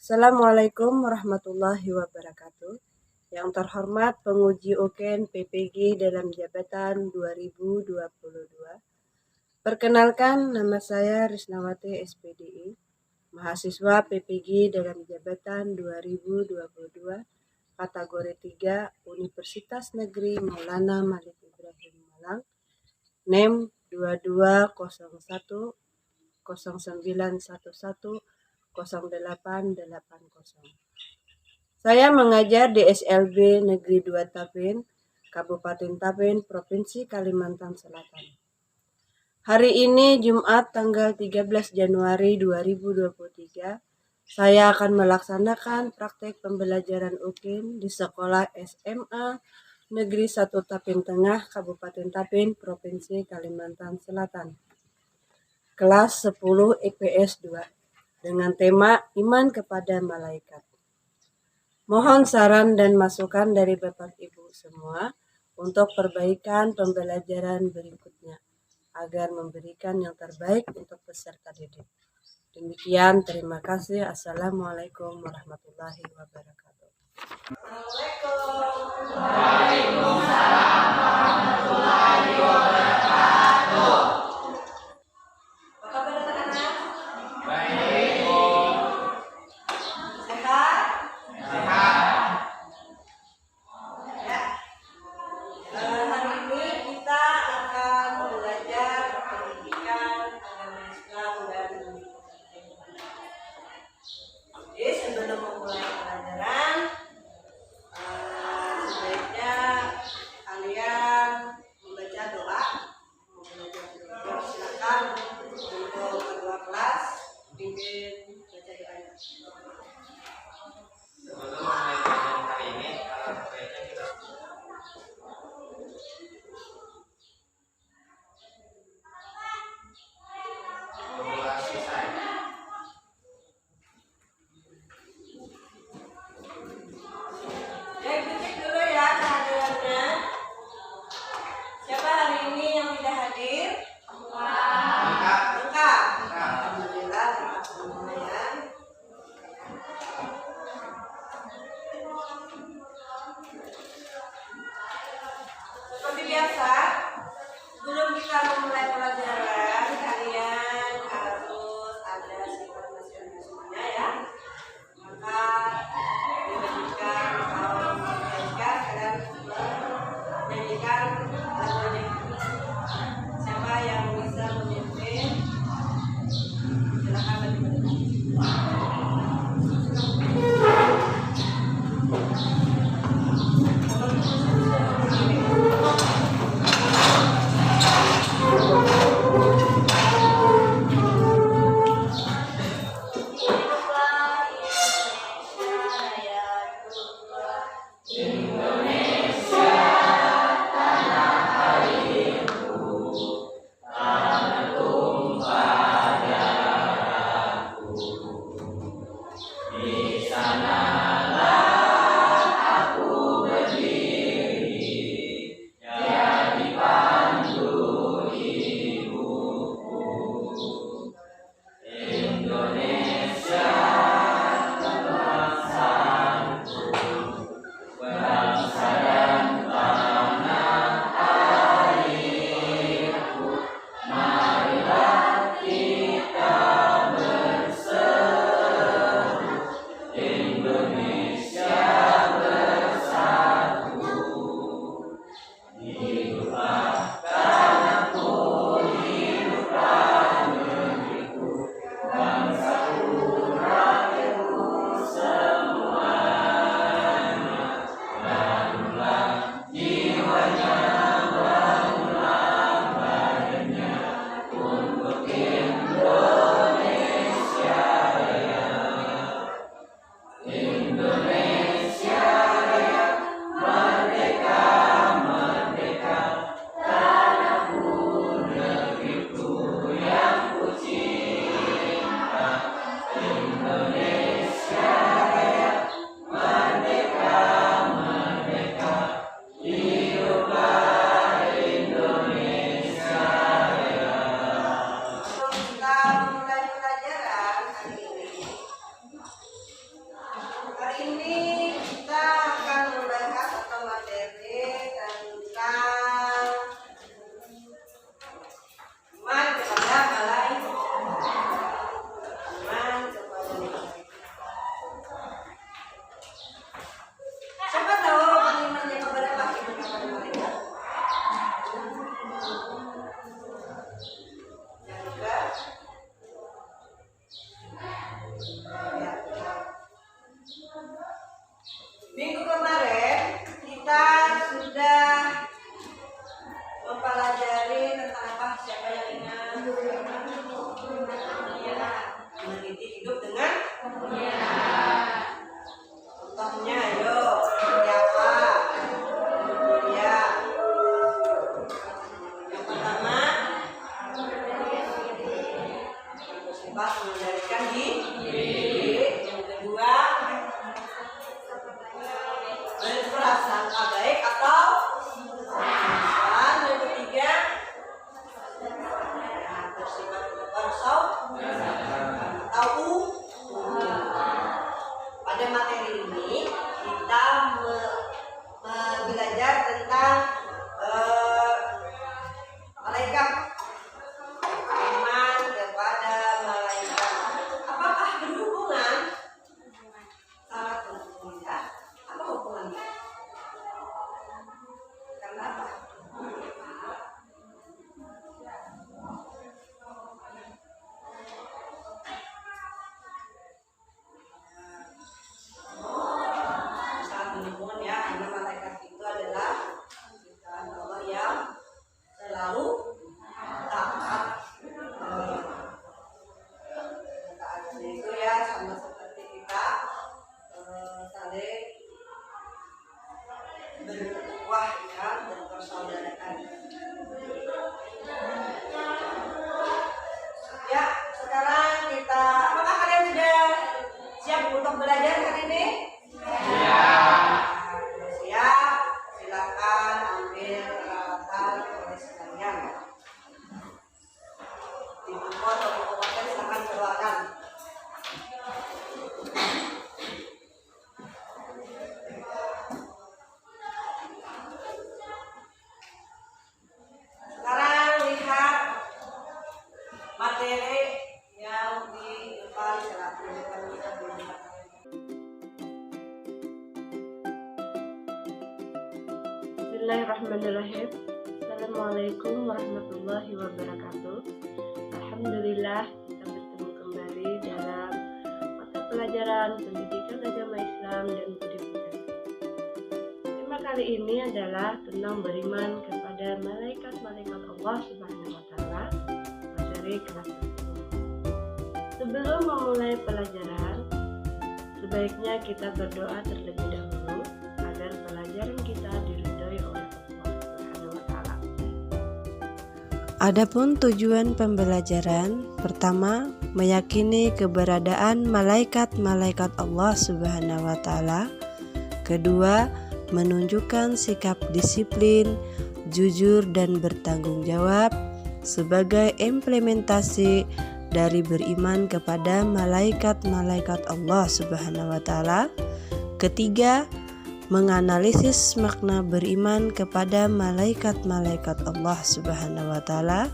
Assalamualaikum warahmatullahi wabarakatuh. Yang terhormat penguji UKN PPG dalam jabatan 2022. Perkenalkan, nama saya Risnawati SPDI, mahasiswa PPG dalam jabatan 2022, kategori 3, Universitas Negeri Maulana Malik Ibrahim Malang, NEM 2201 0911 0880. Saya mengajar di SLB Negeri 2 Tapen, Kabupaten Tapen, Provinsi Kalimantan Selatan. Hari ini Jumat tanggal 13 Januari 2023, saya akan melaksanakan praktek pembelajaran UKN di Sekolah SMA Negeri 1 Tapen Tengah, Kabupaten Tapen, Provinsi Kalimantan Selatan. Kelas 10 IPS 2 dengan tema Iman kepada Malaikat. Mohon saran dan masukan dari Bapak Ibu semua untuk perbaikan pembelajaran berikutnya agar memberikan yang terbaik untuk peserta didik. Demikian, terima kasih. Assalamualaikum warahmatullahi wabarakatuh. Waalaikumsalam warahmatullahi wabarakatuh. Apa kabar anak-anak? Baik. Sehat? Sehat. Ya. Hari ini kita akan belajar pendidikan agama Islam dan jadi sebelum memulai pelajaran, sebaiknya kalian membaca doa sifat mengendalikan diri. Yang kedua, berprasangka baik atau dan yang ketiga, bersifat bersaud atau pada materi ini kita belajar tentang malaikat, iman kepada malaikat. Apakah berhubungan? Sangat berhubungan ya. Apa hubungannya? Karena apa? Sangat berhubungan ya, karena malaikat itu adalah ciptaan Allah yang selalu taat. Taatnya itu ya sama seperti kita saling berukhuwah ya, berpersaudaraan. Ya, sekarang kita, apakah kalian sudah siap untuk belajar hari ini? Siap, silakan ambil peralatan tulis kalian. Di buku atau buku materi silakan keluarkan. Sekarang lihat materi yang di depan silakan. Bismillahirrahmanirrahim. Assalamualaikum warahmatullahi wabarakatuh. Alhamdulillah kita bertemu kembali dalam mata pelajaran pendidikan agama Islam dan budi pekerti. Tema kali ini adalah tentang beriman kepada malaikat-malaikat Allah Subhanahu wa taala, materi kelas 10. Sebelum memulai pelajaran, sebaiknya kita berdoa terlebih dahulu agar pelajaran kita diridhoi oleh Allah Subhanahu wa taala. Adapun tujuan pembelajaran, pertama, meyakini keberadaan malaikat-malaikat Allah Subhanahu wa taala. Kedua, menunjukkan sikap disiplin, jujur dan bertanggung jawab sebagai implementasi dari beriman kepada malaikat-malaikat Allah Subhanahu wa taala. Ketiga, menganalisis makna beriman kepada malaikat-malaikat Allah Subhanahu wa taala.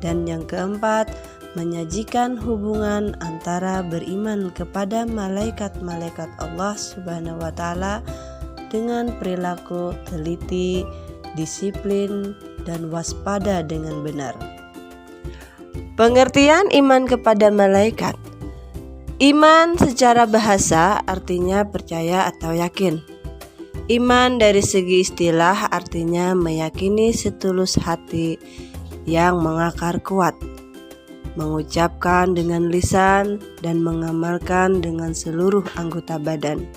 Dan yang keempat, menyajikan hubungan antara beriman kepada malaikat-malaikat Allah Subhanahu wa taala dengan perilaku teliti, disiplin, dan waspada dengan benar. Pengertian iman kepada malaikat. Iman secara bahasa artinya percaya atau yakin. Iman dari segi istilah artinya meyakini setulus hati yang mengakar kuat, mengucapkan dengan lisan dan mengamalkan dengan seluruh anggota badan.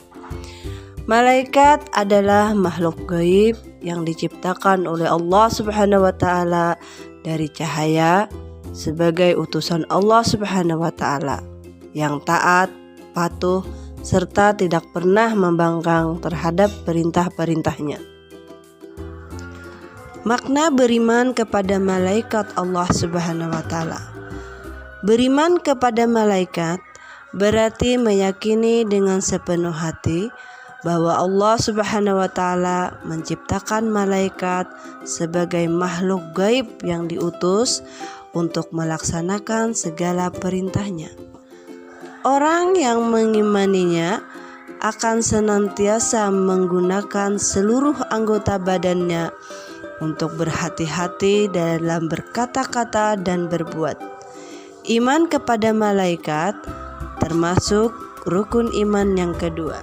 Malaikat adalah makhluk gaib yang diciptakan oleh Allah Subhanahu wa taala dari cahaya sebagai utusan Allah Subhanahu wa taala yang taat, patuh, serta tidak pernah membangkang terhadap perintah-perintahnya. Makna beriman kepada malaikat Allah Subhanahu wa taala. Beriman kepada malaikat berarti meyakini dengan sepenuh hati bahwa Allah Subhanahu wa taala menciptakan malaikat sebagai makhluk gaib yang diutus untuk melaksanakan segala perintahnya. Orang yang mengimaninya akan senantiasa menggunakan seluruh anggota badannya untuk berhati-hati dalam berkata-kata dan berbuat. Iman kepada malaikat termasuk rukun iman yang kedua.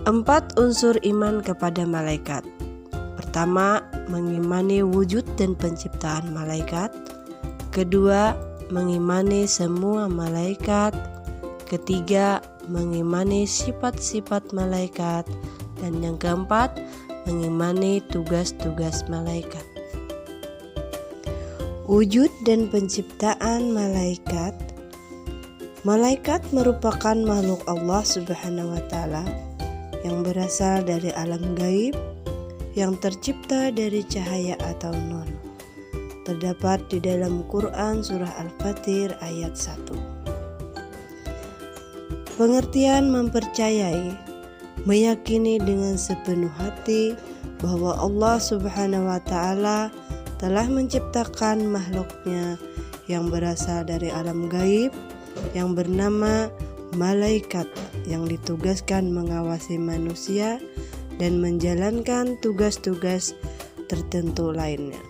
4 unsur iman kepada malaikat. Pertama, mengimani wujud dan penciptaan malaikat. Kedua, mengimani semua malaikat. Ketiga, mengimani sifat-sifat malaikat. Dan yang keempat, mengimani tugas-tugas malaikat. Wujud dan penciptaan malaikat. Malaikat merupakan makhluk Allah Subhanahu wa Ta'ala yang berasal dari alam gaib, yang tercipta dari cahaya atau nur. Terdapat di dalam Quran surah Al-Fatir ayat 1. Pengertian mempercayai, meyakini dengan sepenuh hati bahwa Allah Subhanahu wa Ta'ala telah menciptakan makhluknya yang berasal dari alam gaib yang bernama malaikat, yang ditugaskan mengawasi manusia dan menjalankan tugas-tugas tertentu lainnya.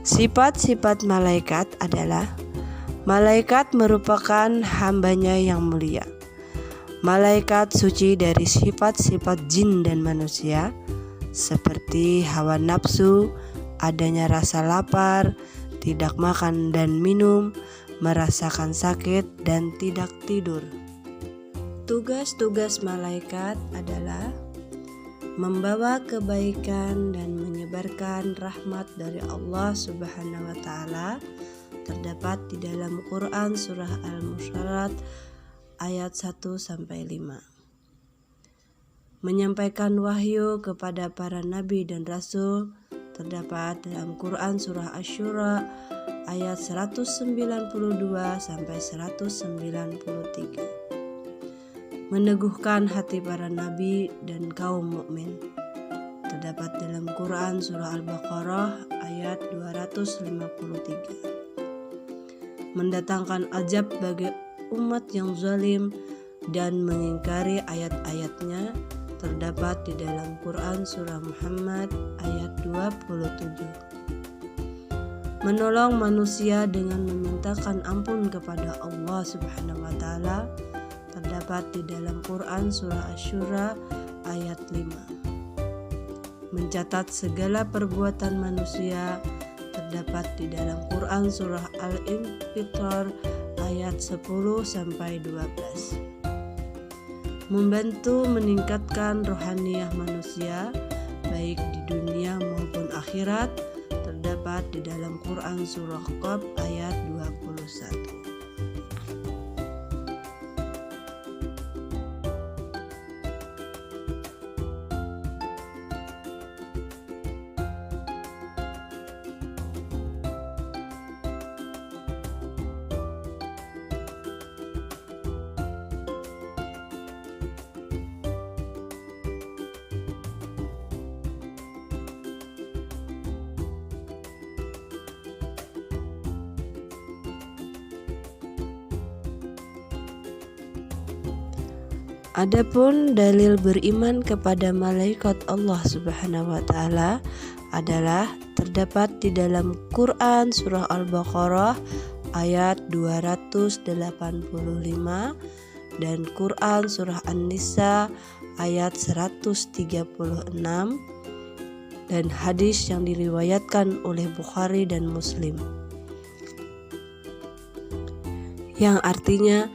Sifat-sifat malaikat adalah: malaikat merupakan hambanya yang mulia. Malaikat suci dari sifat-sifat jin dan manusia, seperti hawa nafsu, adanya rasa lapar, tidak makan dan minum, merasakan sakit, dan tidak tidur. Tugas-tugas malaikat adalah membawa kebaikan dan menyebarkan rahmat dari Allah Subhanahu wa Ta'ala. Terdapat di dalam Quran surah Al-Musyarat ayat 1-5. Menyampaikan wahyu kepada para nabi dan rasul. Terdapat dalam Quran surah Asy-Syura ayat 192-193. Meneguhkan hati para nabi dan kaum mukmin. Terdapat dalam Quran surah Al-Baqarah ayat 253. Mendatangkan azab bagi umat yang zalim dan mengingkari ayat-ayatnya. Terdapat di dalam Quran surah Muhammad ayat 27. Menolong manusia dengan memintakan ampun kepada Allah Subhanahu wa Ta'ala. Terdapat di dalam Quran surah Asy-Syura ayat 5. Mencatat segala perbuatan manusia. Terdapat di dalam Quran surah Al-Infitar ayat 10-12. Membantu meningkatkan rohaniah manusia baik di dunia maupun akhirat. Terdapat di dalam Quran surah Qaf ayat 21. Adapun dalil beriman kepada malaikat Allah Subhanahu wa Ta'ala adalah terdapat di dalam Quran surah Al-Baqarah ayat 285 dan Quran surah An-Nisa ayat 136 dan hadis yang diriwayatkan oleh Bukhari dan Muslim, yang artinya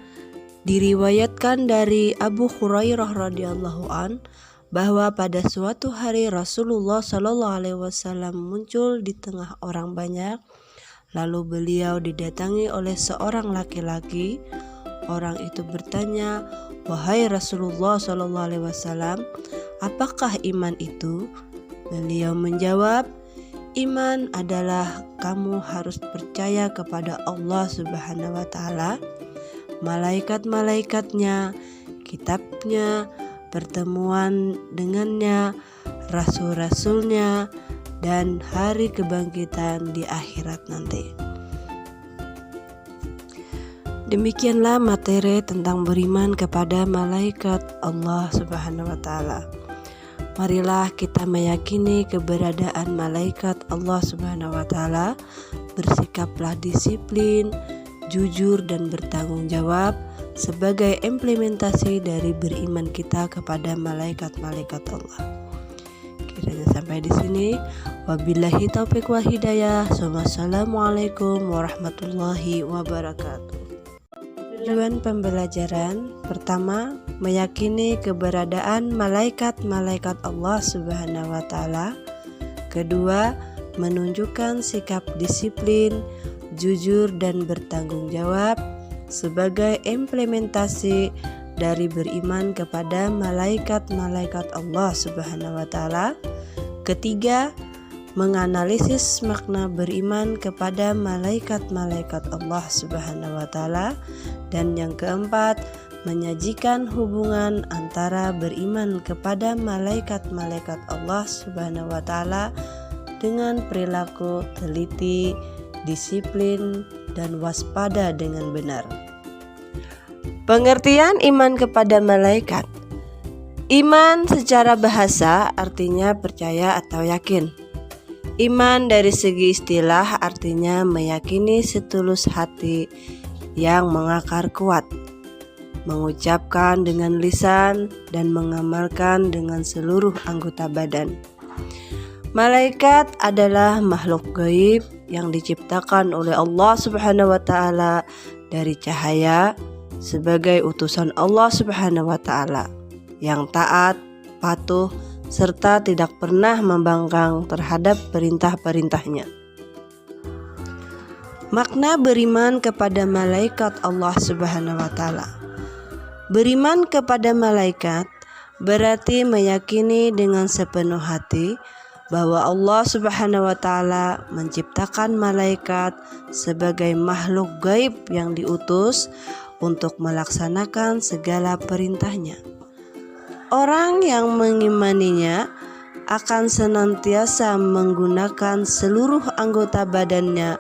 diriwayatkan dari Abu Hurairah radhiyallahu an bahwa pada suatu hari Rasulullah Shallallahu alaihi wasallam muncul di tengah orang banyak, lalu beliau didatangi oleh seorang laki-laki. Orang itu bertanya, "Wahai Rasulullah Shallallahu alaihi wasallam, apakah iman itu?" Beliau menjawab, "Iman adalah kamu harus percaya kepada Allah Subhanahu wa Ta'ala, malaikat-malaikatnya, kitabnya, pertemuan dengannya, rasul-rasulnya, dan hari kebangkitan di akhirat nanti." Demikianlah materi tentang beriman kepada malaikat Allah Subhanahu wa Ta'ala. Marilah kita meyakini keberadaan malaikat Allah Subhanahu wa Ta'ala, bersikaplah disiplin, jujur dan bertanggung jawab sebagai implementasi dari beriman kita kepada malaikat-malaikat Allah. Kiranya sampai di sini. Wabillahi taufiq wa hidayah. Wassalamualaikum warahmatullahi wabarakatuh. Tujuan pembelajaran pertama, meyakini keberadaan malaikat-malaikat Allah Subhanahu wa Ta'ala. Kedua, menunjukkan sikap disiplin, jujur dan bertanggung jawab sebagai implementasi dari beriman kepada malaikat-malaikat Allah Subhanahu wa taala. Ketiga, menganalisis makna beriman kepada malaikat-malaikat Allah Subhanahu wa taala. Dan yang keempat, menyajikan hubungan antara beriman kepada malaikat-malaikat Allah Subhanahu wa taala dengan perilaku teliti, disiplin, dan waspada dengan benar. Pengertian iman kepada malaikat. Iman secara bahasa artinya percaya atau yakin. Iman dari segi istilah artinya meyakini setulus hati yang mengakar kuat, mengucapkan dengan lisan dan mengamalkan dengan seluruh anggota badan. Malaikat adalah makhluk gaib yang diciptakan oleh Allah Subhanahu wa taala dari cahaya sebagai utusan Allah Subhanahu wa taala yang taat, patuh, serta tidak pernah membangkang terhadap perintah-perintahnya. Makna beriman kepada malaikat Allah Subhanahu wa taala. Beriman kepada malaikat berarti meyakini dengan sepenuh hati bahwa Allah Subhanahu wa taala menciptakan malaikat sebagai makhluk gaib yang diutus untuk melaksanakan segala perintahnya. Orang yang mengimaninya akan senantiasa menggunakan seluruh anggota badannya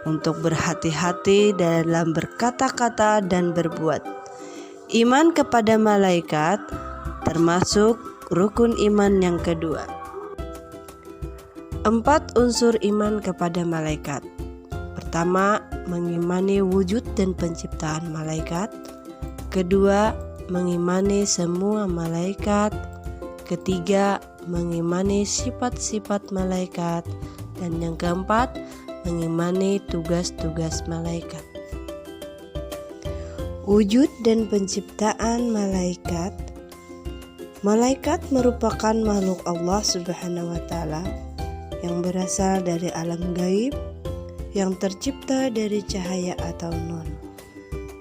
untuk berhati-hati dalam berkata-kata dan berbuat. Iman kepada malaikat termasuk rukun iman yang kedua. 4 unsur iman kepada malaikat. Pertama, mengimani wujud dan penciptaan malaikat. Kedua, mengimani semua malaikat. Ketiga, mengimani sifat-sifat malaikat. Dan yang keempat, mengimani tugas-tugas malaikat. Wujud dan penciptaan malaikat. Malaikat merupakan makhluk Allah Subhanahu wa taala yang berasal dari alam gaib, yang tercipta dari cahaya atau nur.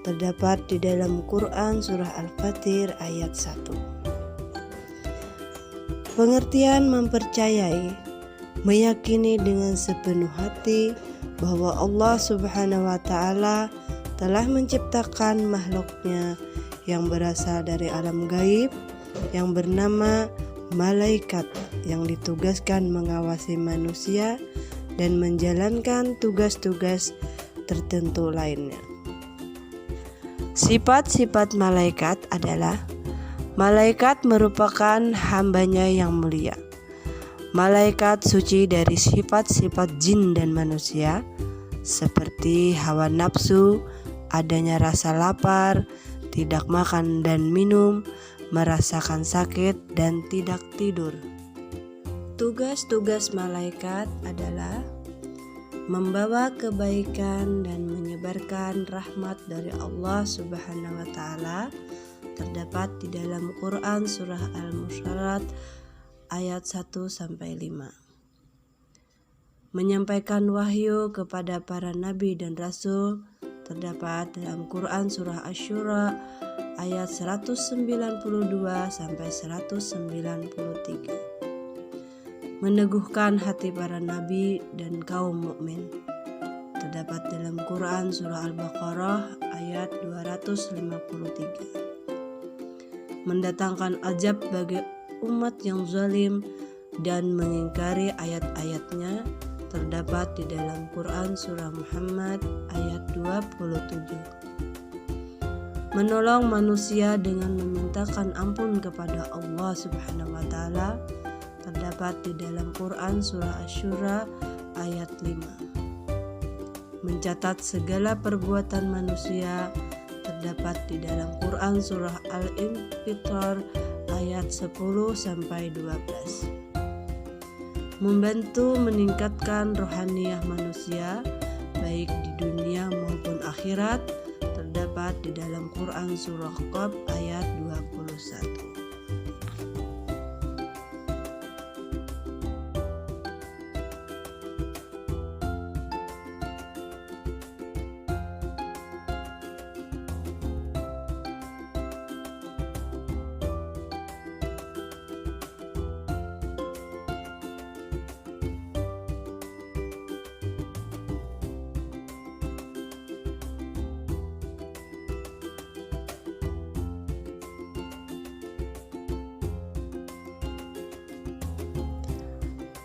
Terdapat di dalam Quran surah Al-Fatir ayat 1. Pengertian mempercayai, meyakini dengan sepenuh hati bahwa Allah Subhanahu wa taala telah menciptakan makhluknya yang berasal dari alam gaib yang bernama malaikat yang ditugaskan mengawasi manusia dan menjalankan tugas-tugas tertentu lainnya. Sifat-sifat malaikat adalah: malaikat merupakan hambanya yang mulia. Malaikat suci dari sifat-sifat jin dan manusia seperti hawa nafsu, adanya rasa lapar, tidak makan dan minum, merasakan sakit dan tidak tidur. Tugas-tugas malaikat adalah membawa kebaikan dan menyebarkan rahmat dari Allah Subhanahu wa taala. Terdapat di dalam Quran surah Al-Musyarat ayat 1-5. Menyampaikan wahyu kepada para nabi dan rasul terdapat dalam Quran surah Asy-Syura ayat 192-193. Meneguhkan hati para nabi dan kaum mukmin terdapat dalam Quran surah Al-Baqarah ayat 253. Mendatangkan azab bagi umat yang zalim dan mengingkari ayat-ayatnya terdapat di dalam Quran surah Muhammad ayat 27. Menolong manusia dengan memintakan ampun kepada Allah Subhanahu wa taala terdapat di dalam Quran surah Asy-Syura ayat 5. Mencatat segala perbuatan manusia terdapat di dalam Quran surah Al-Infitar ayat 10-12. Membantu meningkatkan rohaniyah manusia baik di dunia maupun akhirat terdapat di dalam Quran surah Qaf ayat 21.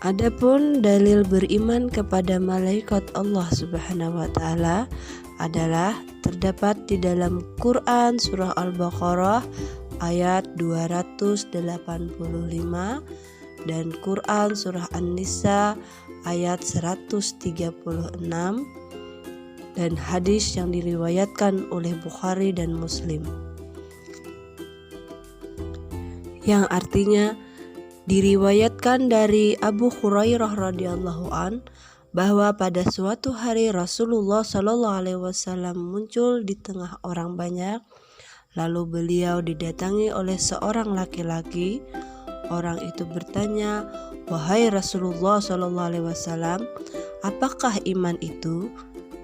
Adapun dalil beriman kepada malaikat Allah Subhanahu wa taala adalah terdapat di dalam Quran surah Al-Baqarah ayat 285 dan Quran surah An-Nisa ayat 136 dan hadis yang diriwayatkan oleh Bukhari dan Muslim, yang artinya diriwayatkan dari Abu Hurairah radhiyallahu an bahwa pada suatu hari Rasulullah Shallallahu alaihi wasallam muncul di tengah orang banyak, lalu beliau didatangi oleh seorang laki-laki. Orang itu bertanya, "Wahai Rasulullah Shallallahu alaihi wasallam, apakah iman itu?"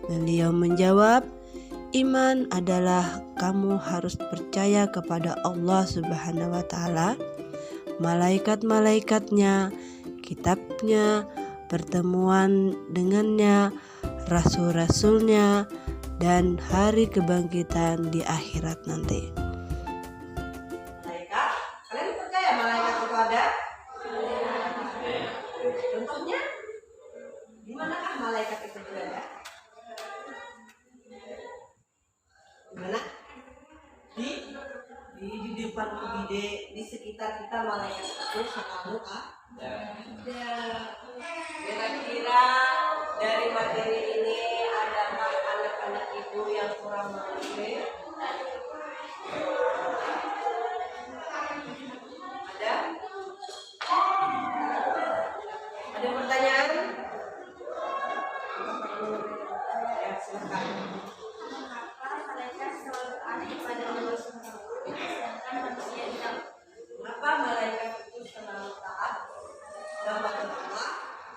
Beliau menjawab, "Iman adalah kamu harus percaya kepada Allah Subhanahu wa taala, malaikat-malaikatnya, kitabnya, pertemuan dengannya, rasul-rasulnya, dan hari kebangkitan di akhirat nanti." Malaikat, kalian percaya malaikat itu ada? Contohnya, di manakah malaikat itu berada? Di mana? Di depan di sekitar kita malaikat itu selalu ada. Kira-kira dari materi ini adakah anak-anak ibu yang kurang mengerti? Ada? Ada pertanyaan? Ya, silakan. Kenapa malaikat itu selalu taat kepada Allah,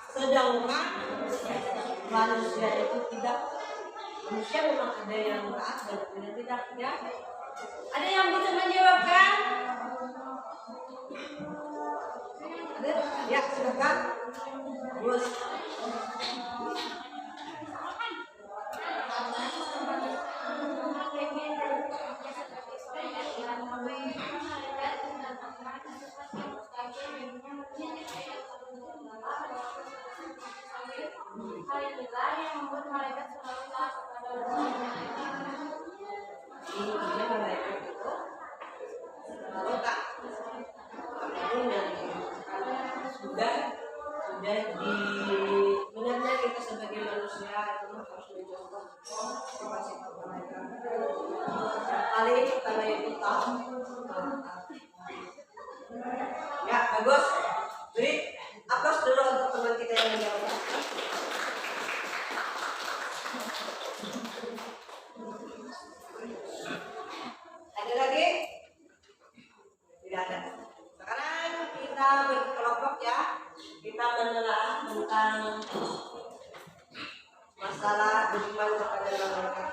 sedangkan manusia itu tidak? Manusia memang ada yang taat dan ada tidak, ya? Ada yang bisa menjawabkan? Ada? Ya, silakan. Terus. Sebenarnya kita sebagai manusia itu harus mencontoh sifat-sifat malaikat. Paling pertama itu tahu. Ya, bagus. Beri aplaus dulu untuk teman kita yang menjawab. Ada lagi? Tidak ada. Sekarang kita berkelompok ya. Kita menelaah tentang masalah beriman kepada malaikat.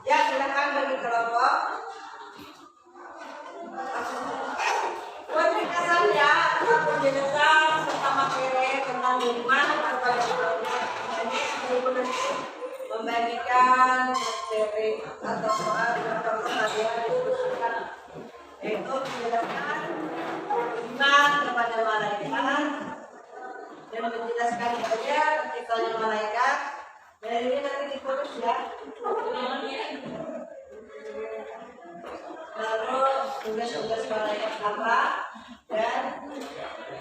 Ya, silakan bagi kelompok. Buat ringkasan ya, tentang penjelasan tentang materi tentang beriman kepada malaikat. Jadi benar-benar membagikan materi atau soal yang kalian diskusikan, yaitu menjelaskan iman kepada malaikat dan menjelaskan saja penciptanya malaikat. Dan ini nanti ditulis ya. Lalu tugas-tugas malaikat apa dan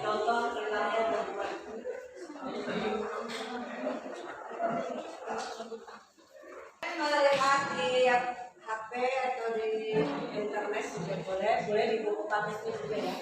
contoh tentangnya bagaimana. Melihat di HP atau di internet juga boleh di buku pametnya juga ya.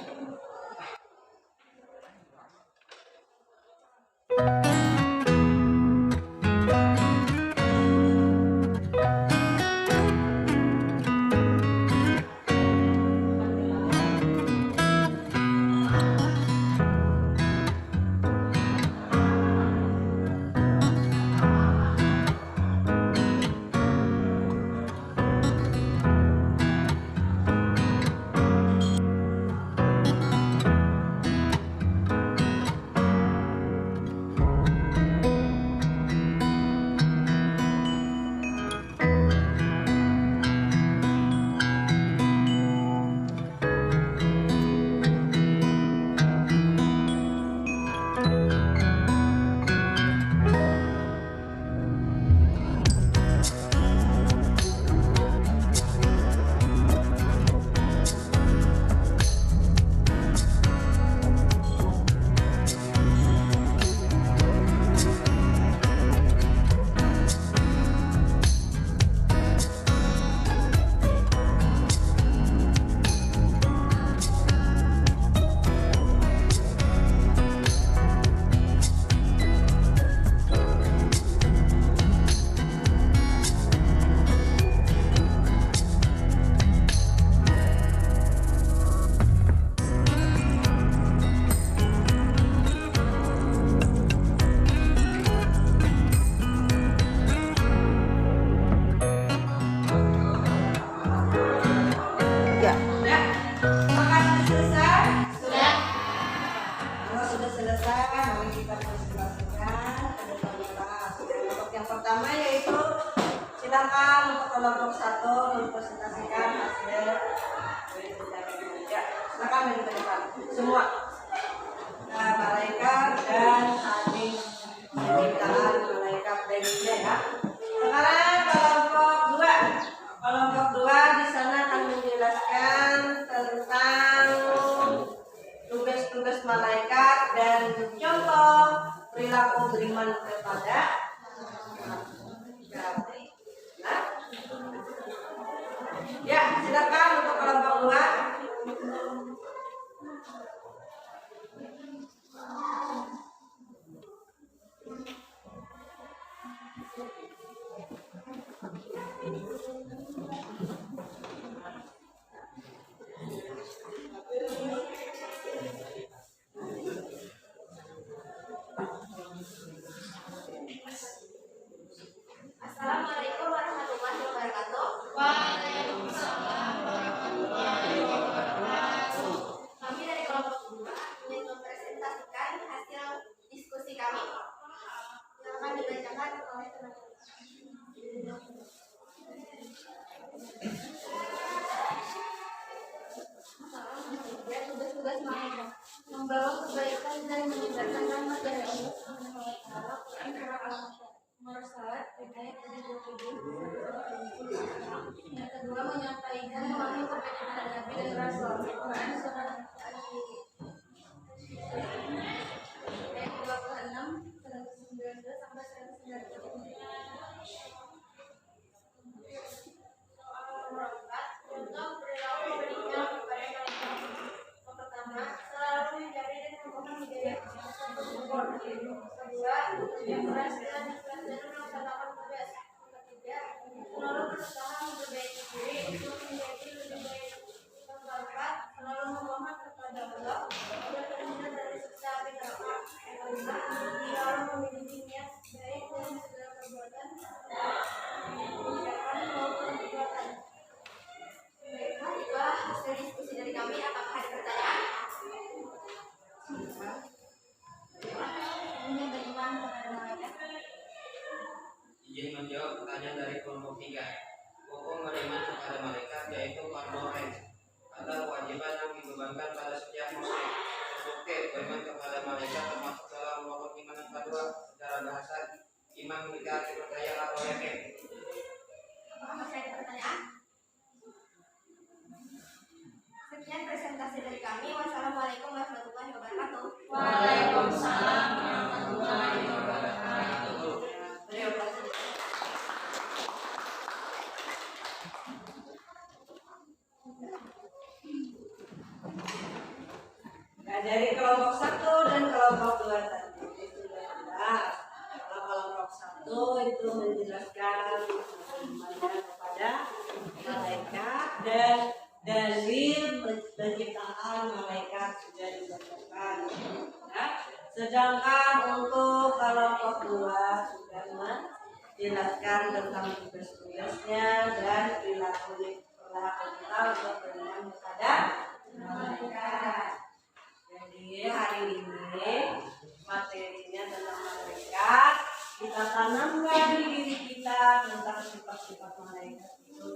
silakan untuk kelompok 1 mempresentasikan hasil ya, silakan dari depan semua. Nah, malaikat dan hadis permintaan malaikat baiknya ya. Sekarang kelompok 2 di sana akan menjelaskan tentang tugas-tugas malaikat dan contoh perilaku beriman kepada ya, silakan untuk kelompok 2. Assalamualaikum warahmatullahi wabarakatuh. Kami dari kelompok 2 ingin mempresentasikan hasil diskusi kami yang akan dibacakan oleh teman-teman. Tugas-tugas mereka membawa kebaikan dan menyebarkan rahmat dari Allah Subhanahu wa taala. Quran surah Al-Mursalat ayat 37. Yang kedua, menyampaikan wahyu kepada Nabi dan Rasul. Quran surah ayat 26, 119 sampai 119. Untuk perilaku beriman kepada mereka. Yang pertama, selalu mencari dan memohon hidayah. Kedua, yang keras dan melaksanakan tugas. Ketiga, selalu berusaha memperbaiki diri untuk menjadi lebih baik. Yang keempat, selalu memohon kepada Allah agar terhindar dari siksa api neraka. Yang kelima, selalu memiliki niat baik dalam segala perbuatan, ucapan maupun perbuatan. Baiklah, itulah hasil diskusi dari kami. Apakah ada pertanyaan? Ini beriman kepada malaikat. Izin menjawab pertanyaan dari kelompok 3. Hukum beriman kepada malaikat yaitu fardhu ain atau kewajiban yang dibebankan pada setiap muslim. Terbukti beriman kepada malaikat termasuk dalam rukun iman yang kedua. Secara bahasa, iman memiliki arti percaya atau yakin. Apakah masih ada pertanyaan? Sekian presentasi dari kami. Wassalamualaikum warahmatullahi wabarakatuh. Waalaikumsalam warahmatullahi wabarakatuh. Nah, dari kelompok 1 dan kelompok 2 tadi sudah jelas. Kalau kelompok 1 itu menjelaskan bagaimana kepada malaikat dan dalil penciptaan malaikat sudah dibacakan. Ya. Sedangkan untuk kelompok 2 sudah menjelaskan tentang tugas-tugasnya dan perilaku kita untuk beriman kepada malaikat. Jadi hari ini materinya tentang malaikat, kita tanamkan di diri kita tentang sifat-sifat malaikat itu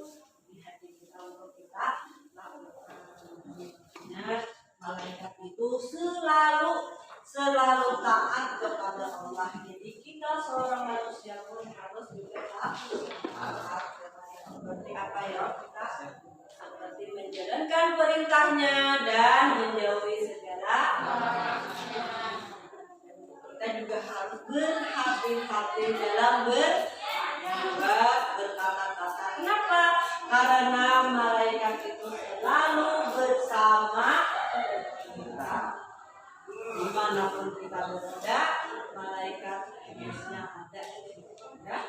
di hati kita untuk kita lakukan. Malaikat itu selalu taat kepada Allah. Jadi kita seorang manusia pun harus juga taat kepada seperti apa ya kita seperti menjalankan perintahnya dan menjauhi segala kita juga harus berhati-hati dalam berbuat berkata-kata. Kenapa? Karena malaikat itu selalu bersama kita dimanapun kita berada. Malaikat harusnya ada ya,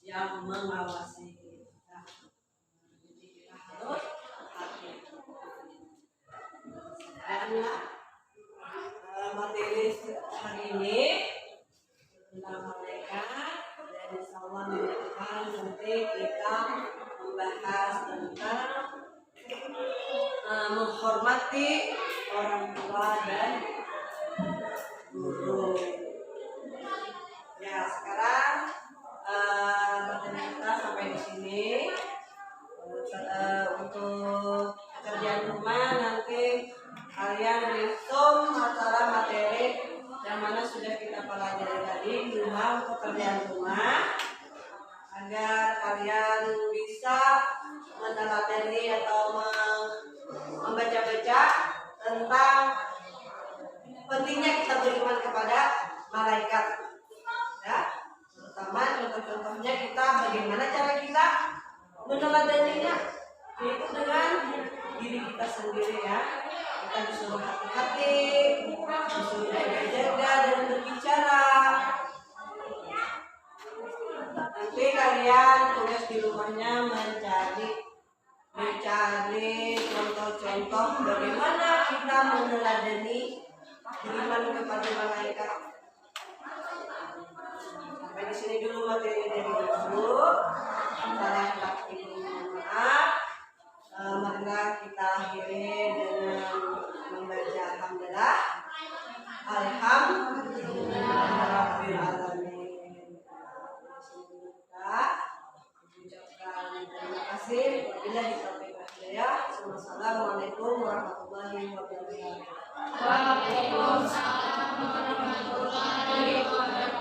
yang mengawasi kita. Jadi kita harus hati. Dan materi hari ini tentang malaikat, dan insya Allah minggu depan nanti kita membahas tentang menghormati orang tua dan guru. Ya, sekarang materi kita sampai agar kalian bisa meneladani atau membaca-baca tentang pentingnya kita beriman kepada malaikat, ya. Terutama contoh-contohnya kita bagaimana cara kita meneladaninya, yaitu dengan diri kita sendiri, ya. Kita disuruh hati-hati, disuruh jaga-jaga dan berbicara. Nanti kalian tugas di rumahnya mencari contoh-contoh bagaimana kita meneladani beriman kepada malaikat. Sampai di sini dulu materi dari Ibu. Salah ibu maaf. Marilah kita akhiri dengan membaca alhamdulillah. Alhamdulillahirabbil alamin. Kita ucapkan terima kasih. Wabillahi taufiq wal hidayah. Wassalamualaikum warahmatullahi wabarakatuh. Waalaikumsalam warahmatullahi wabarakatuh.